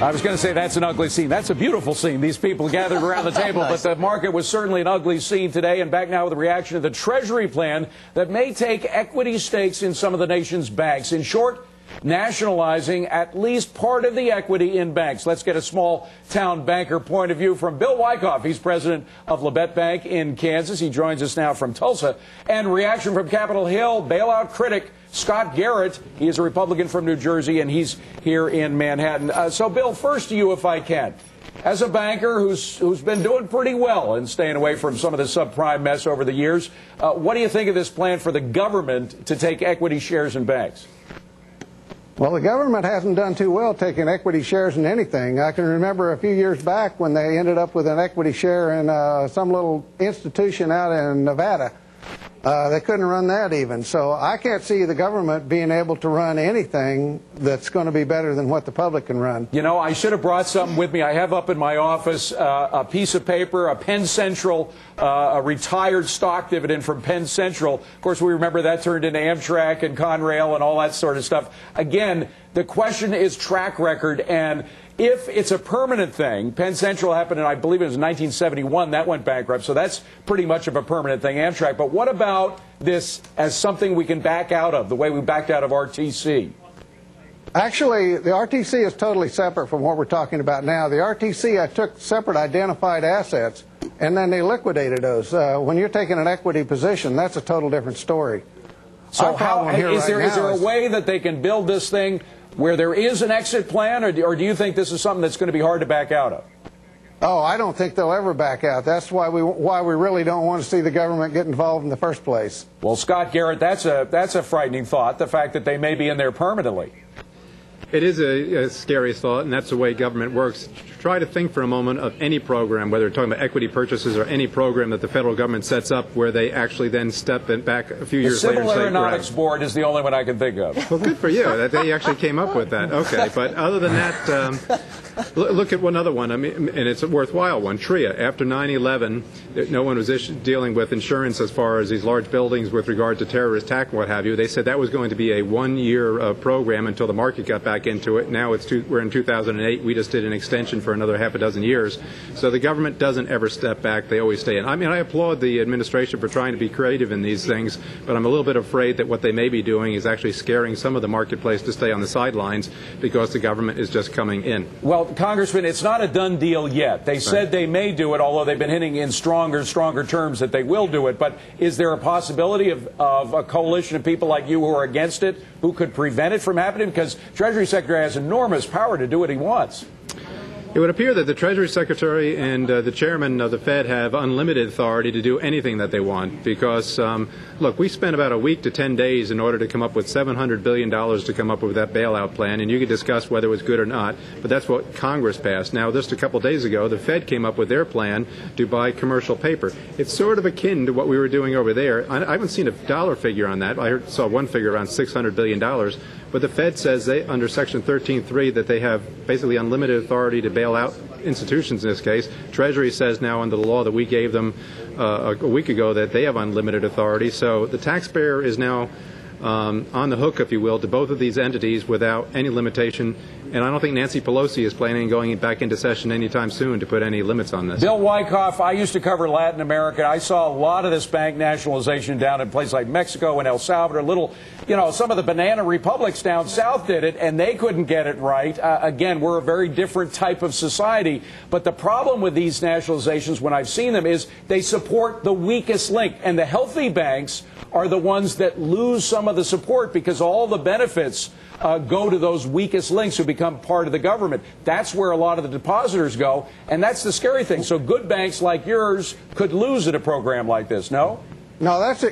I was going to say that's an ugly scene. That's a beautiful scene. These people gathered around the table, but the market was certainly an ugly scene today. And back now with a reaction to the Treasury plan that may take equity stakes in some of the nation's banks. In short, nationalizing at least part of the equity in banks. Let's get a small town banker point of view from Bill Wyckoff. He's president of Labette Bank in Kansas. He joins us now from Tulsa. And reaction from Capitol Hill, bailout critic Scott Garrett. He is a Republican from New Jersey, and he's here in Manhattan. So, Bill, first to you, if I can. As a banker who's been doing pretty well and staying away from some of the subprime mess over the years, what do you think of this plan for the government to take equity shares in banks? Well, the government hasn't done too well taking equity shares in anything. I can remember a few years back when they ended up with an equity share in some little institution out in Nevada. They couldn't run that even. So I can't see the government being able to run anything that's going to be better than what the public can run. You know, I should have brought something with me. I have up in my office a piece of paper, a Penn Central, a retired stock dividend from Penn Central. Of course, we remember that turned into Amtrak and Conrail and all that sort of stuff. Again, the question is track record, and if it's a permanent thing, Penn Central happened in, I believe it was 1971, that went bankrupt, so that's pretty much of a permanent thing, Amtrak. But what about this as something we can back out of, the way we backed out of RTC? Actually, the RTC is totally separate from what we're talking about now. The RTC took separate identified assets, and then they liquidated those. When you're taking an equity position, that's a total different story. So is there a way that they can build this thing where there is an exit plan, or do you think this is something that's going to be hard to back out of? Oh, I don't think they'll ever back out. That's why we really don't want to see the government get involved in the first place. Well, Scott Garrett, that's a frightening thought, the fact that they may be in there permanently. It is a scary thought, and that's the way government works. Try to think for a moment of any program, whether you're talking about equity purchases or any program that the federal government sets up where they actually then step back a few years later and say, the Civil Aeronautics Board is the only one I can think of. Well, good for you that they actually came up with that. Okay, but other than that, look at one other one. I mean, and it's a worthwhile one. TRIA. After 9/11, no one was dealing with insurance as far as these large buildings with regard to terrorist attack and what have you. They said that was going to be a one-year program until the market got back into it. Now we're in 2008. We just did an extension for another half a dozen years. So the government doesn't ever step back. They always stay in. I mean, I applaud the administration for trying to be creative in these things, but I'm a little bit afraid that what they may be doing is actually scaring some of the marketplace to stay on the sidelines because the government is just coming in. Well, Congressman, it's not a done deal yet. They said they may do it, although they've been hinting in stronger terms that they will do it. But is there a possibility of a coalition of people like you who are against it, who could prevent it from happening? Because Treasury Secretary has enormous power to do what he wants. It would appear that the Treasury Secretary and the chairman of the Fed have unlimited authority to do anything that they want because, look, we spent about a week to 10 days in order to come up with $700 billion to come up with that bailout plan, and you could discuss whether it was good or not, but that's what Congress passed. Now, just a couple days ago, the Fed came up with their plan to buy commercial paper. It's sort of akin to what we were doing over there. I haven't seen a dollar figure on that. I saw one figure around $600 billion. But the Fed says under Section 13.3 that they have basically unlimited authority to bail out institutions in this case. Treasury says now under the law that we gave them a week ago that they have unlimited authority. So the taxpayer is now on the hook, if you will, to both of these entities without any limitation. And I don't think Nancy Pelosi is planning on going back into session anytime soon to put any limits on this. Bill Wyckoff, I used to cover Latin America. I saw a lot of this bank nationalization down in places like Mexico and El Salvador. Some of the banana republics down south did it, and they couldn't get it right. Again, we're a very different type of society. But the problem with these nationalizations, when I've seen them, is they support the weakest link. And the healthy banks are the ones that lose some of the support because all the benefits go to those weakest links who become part of the government. That's where a lot of the depositors go, and that's the scary thing. So good banks like yours could lose at a program like this, no? No, that's